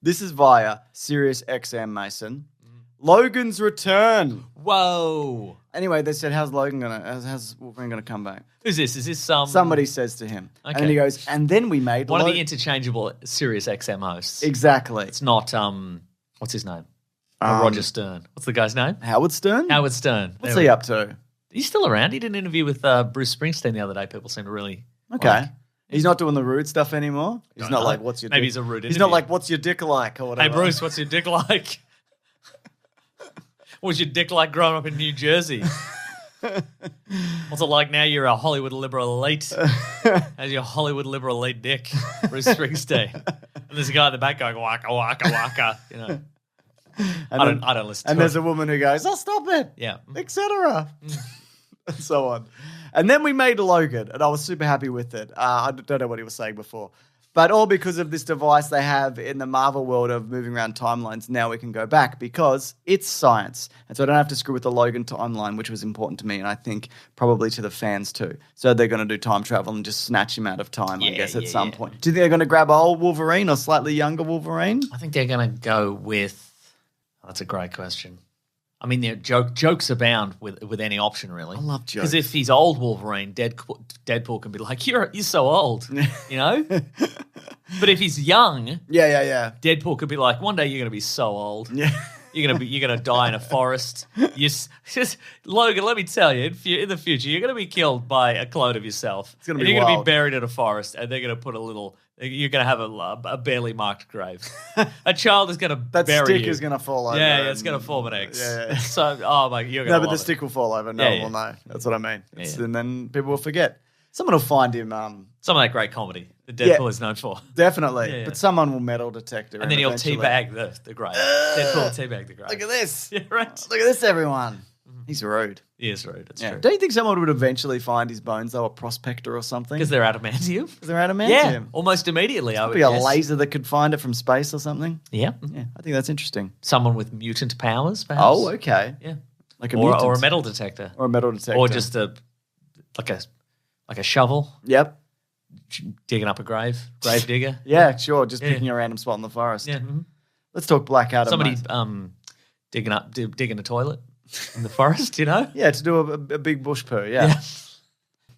This is via Sirius XM, Mason. Logan's return. Whoa. Anyway, they said, how's Wolverine gonna come back? Who's this? Is this Somebody says to him. Okay. And then he goes, and then we made one of the interchangeable Sirius XM hosts. Exactly. It's not what's his name? Roger Stern. What's the guy's name? Howard Stern? Howard Stern. What's he up to? He's still around. He did an interview with Bruce Springsteen the other day. People seem to really Okay. He's not doing the rude stuff anymore? He's not like, what's your dick? Maybe he's a rude He's interview. not like, what's your dick like or whatever. Hey, Bruce, what's your dick like? What was your dick like growing up in New Jersey? What's it like now you're a Hollywood liberal elite? How's your Hollywood liberal elite dick, Bruce Springsteen? And there's a guy in the back going, waka, waka, waka, you know. I don't listen to it. And there's a woman who goes, oh, stop it. Yeah. Etc. And so on. And then we made Logan, and I was super happy with it. I don't know what he was saying before. But all because of this device they have in the Marvel world of moving around timelines, now we can go back because it's science. And so I don't have to screw with the Logan timeline, which was important to me, and I think probably to the fans too. So they're going to do time travel and just snatch him out of time, I guess, at some point. Do you think they're going to grab old Wolverine or slightly younger Wolverine? I think they're going to go with... that's a great question. I mean, jokes abound with any option, really. I love jokes. Because if he's old Wolverine, Deadpool can be like, you're so old, you know? But if he's young, yeah. Deadpool could be like, one day you're going to be so old. Yeah. You're gonna die in a forest. Logan, let me tell you, in the future, you're gonna be killed by a clone of yourself. It's gonna be You're wild. gonna be buried in a forest, and they're gonna put you're gonna have a barely marked grave. A child is gonna that bury stick you. is gonna fall over. Yeah, it's gonna form an X. Yeah. So, oh my, you're gonna. No, but the love stick will fall over. No Yeah, one yeah. will know. That's what I mean. Yeah. And then people will forget. Someone will find him. some of that great comedy that Deadpool is known for. Definitely. Yeah. But someone will metal detect her. And then he'll eventually. teabag the grave. Deadpool will teabag the grave. Look at this. Yeah, right. Look at this, everyone. He's rude. He is rude. It's true. Don't you think someone would eventually find his bones, though, a prospector or something? Because they're adamantium. Because they're adamantium. Yeah, almost immediately. I would Be a guess. laser that could find it from space or something. Yeah. Yeah, I think that's interesting. Someone with mutant powers, perhaps. Oh, okay. Yeah. Like a mutant. Or a metal detector. Or a metal detector. Or just a shovel Yep. digging up a grave digger. Yeah, sure. Just picking a random spot in the forest. Yeah. Mm-hmm. Let's talk Black Adam. Somebody mate. digging a toilet in the forest, you know? Yeah, to do a big bush poo. Yeah.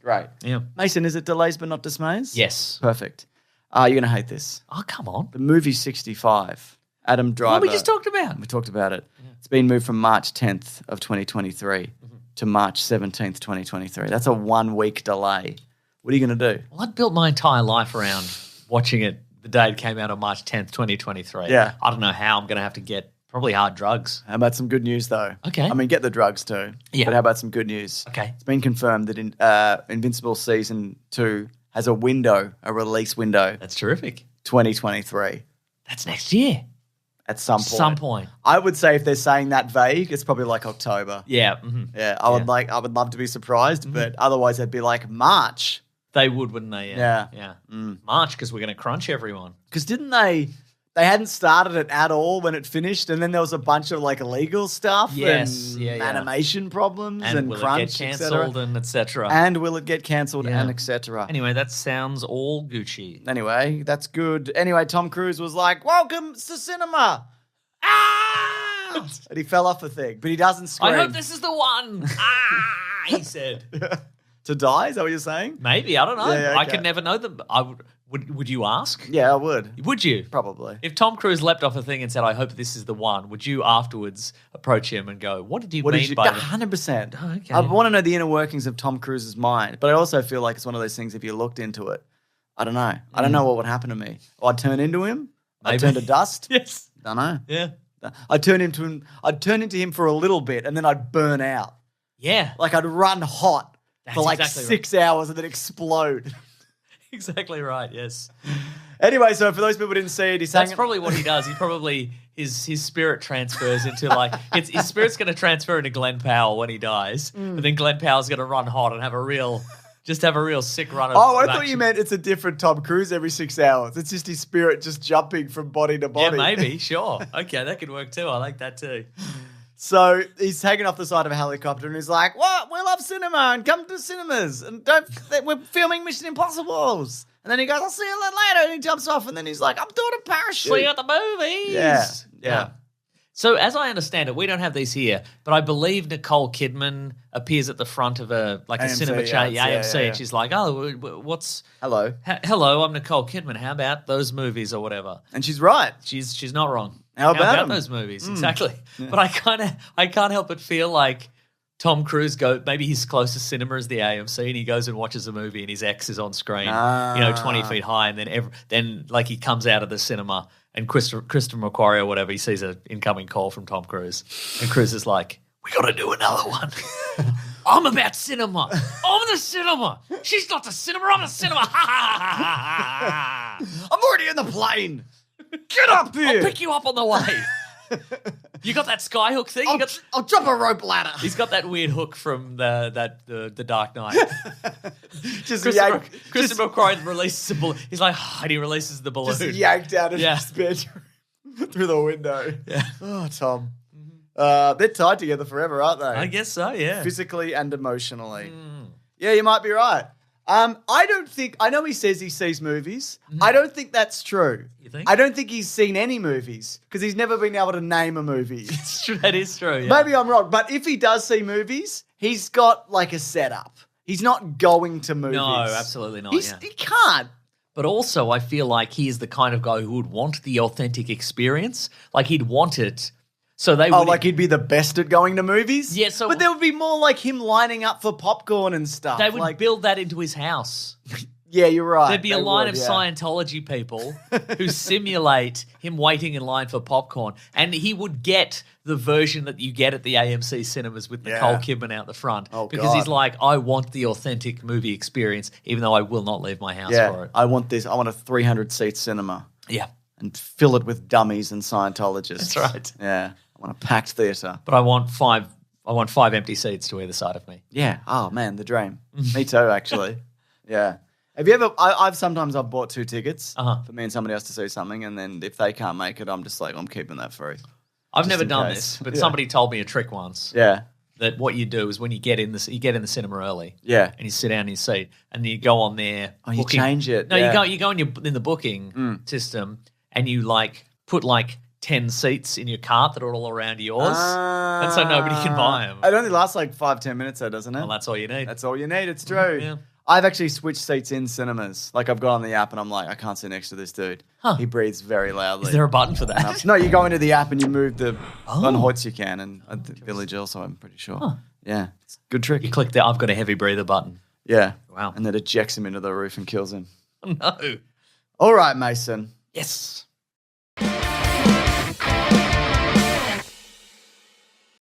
Great. Yeah. Mason, is it delays but not dismays? Yes. Perfect. You're going to hate this. Oh, come on. The movie 65, Adam Driver. What we just talked about. We talked about it. Yeah. It's been moved from March 10th of 2023 to March 17th, 2023. That's a 1 week delay. What are you going to do? Well, I'd built my entire life around watching it the day it came out on March 10th, 2023. Yeah. I don't know how. I'm going to have to get probably hard drugs. How about some good news, though? Okay. I mean, get the drugs, too. Yeah. But how about some good news? Okay. It's been confirmed that Invincible Season 2 has a release window, That's terrific. 2023. That's next year. At some point. I would say if they're saying that vague, it's probably like October. Yeah. Mm-hmm. Yeah, I would love to be surprised, but otherwise it'd be like March. They would, wouldn't they? Yeah. Yeah. March, because we're going to crunch everyone. Because didn't they hadn't started it at all when it finished, and then there was a bunch of like illegal stuff and animation problems and will crunch, it get cancelled and etc. And will it get cancelled and etc. Anyway, that sounds all Gucci. Anyway, that's good. Anyway, Tom Cruise was like, welcome to cinema. Ah! And he fell off the thing, but he doesn't scream. I hope this is the one. He said. To die? Is that what you're saying? Maybe. I don't know. Yeah, okay. I could never know them. Would you ask? Yeah, I would. Would you? Probably. If Tom Cruise leapt off a thing and said, I hope this is the one, would you afterwards approach him and go, what did you mean by that? 100%. Oh, okay. I want to know the inner workings of Tom Cruise's mind, but I also feel like it's one of those things, if you looked into it, I don't know. I don't know what would happen to me. I'd turn into him. I'd turn to dust. Yes. Don't know. Yeah. I'd turn into him for a little bit, and then I'd burn out. Yeah. Like I'd run hot for like exactly 6 hours and then explode. Exactly right, yes. Anyway, so for those people who didn't see it, That's probably what he does. He probably, his spirit transfers into his spirit's going to transfer into Glenn Powell when he dies. But then Glenn Powell's going to run hot and have a real sick run of I of thought action. you meant it's a different Tom Cruise every 6 hours. It's just his spirit just jumping from body to body. Yeah, maybe, sure. Okay, that could work too. I like that too. So he's taken off the side of a helicopter and he's like, what? We love cinema and come to cinemas and we're filming Mission Impossibles. And then he goes, I'll see you later. And he jumps off, and then he's like, I'm doing a parachute. See you at the movies. Yeah. So as I understand it, we don't have these here, but I believe Nicole Kidman appears at the front of a AMC, cinema chain, AMC, yeah. and she's like, "Oh, what's Hello. Hello, I'm Nicole Kidman. How about those movies or whatever?" And she's right. She's not wrong. How about 'em? those movies? Exactly. Yeah. But I can't help but feel like Tom Cruise maybe his closest cinema is the AMC, and he goes and watches a movie, and his ex is on screen, 20 feet high, and then like he comes out of the cinema. And Christopher McQuarrie or whatever, he sees an incoming call from Tom Cruise. And Cruise is like, we got to do another one. I'm about cinema. I'm the cinema. She's not the cinema. I'm the cinema. I'm already in the plane. Get up here. I'll pick you up on the way. You got that skyhook thing? I'll drop a rope ladder. He's got that weird hook from the Dark Knight. Christopher McQuarrie releases a balloon. He's like, and he releases the balloon. Just yanked out of his bedroom through the window. Yeah. Oh, Tom. They're tied together forever, aren't they? I guess so, yeah. Physically and emotionally. Yeah, you might be right. I know he says he sees movies. I don't think that's true. You think? I don't think he's seen any movies because he's never been able to name a movie. It's true. That is true, yeah. Maybe I'm wrong, but if he does see movies, he's got like a setup. He's not going to movies. No, absolutely not, He can't. But also, I feel like he's the kind of guy who would want the authentic experience. Like, he'd want it. So they would. Oh, like he'd be the best at going to movies? Yeah, so. But there would be more like him lining up for popcorn and stuff. They would build that into his house. Yeah, you're right. There'd be a line of Scientology people who simulate him waiting in line for popcorn. And he would get the version that you get at the AMC cinemas with Nicole Kidman out the front. Oh, because he's like, I want the authentic movie experience, even though I will not leave my house for it. I want this. I want a 300-seat cinema. Yeah. And fill it with dummies and Scientologists. That's right. Yeah. I want a packed theatre. But I want five empty seats to either side of me. Yeah. Oh, man, the dream. Me too, actually. Yeah. Have you ever? I've sometimes bought 2 tickets for me and somebody else to see something, and then if they can't make it, I'm just like, I'm keeping that free. I've never done this, but somebody told me a trick once. Yeah. That what you do is when you get in the cinema early. Yeah. And you sit down in your seat, and you go on there. Oh, you change it. No, you go in the booking system, and you put 10 seats in your cart that are all around yours, and so nobody can buy them. It only lasts 5-10 minutes, though, doesn't it? Well, that's all you need. That's all you need. It's true. Yeah. I've actually switched seats in cinemas. Like, I've got on the app and I'm like, I can't sit next to this dude. He breathes very loudly. Is there a button for that? No, you go into the app and you move the on Hoyts you can, and at the Village also, I'm pretty sure. Huh. Yeah, it's a good trick. You click the I've got a heavy breather button. Yeah. Wow. And then it ejects him into the roof and kills him. No. All right, Mason. Yes.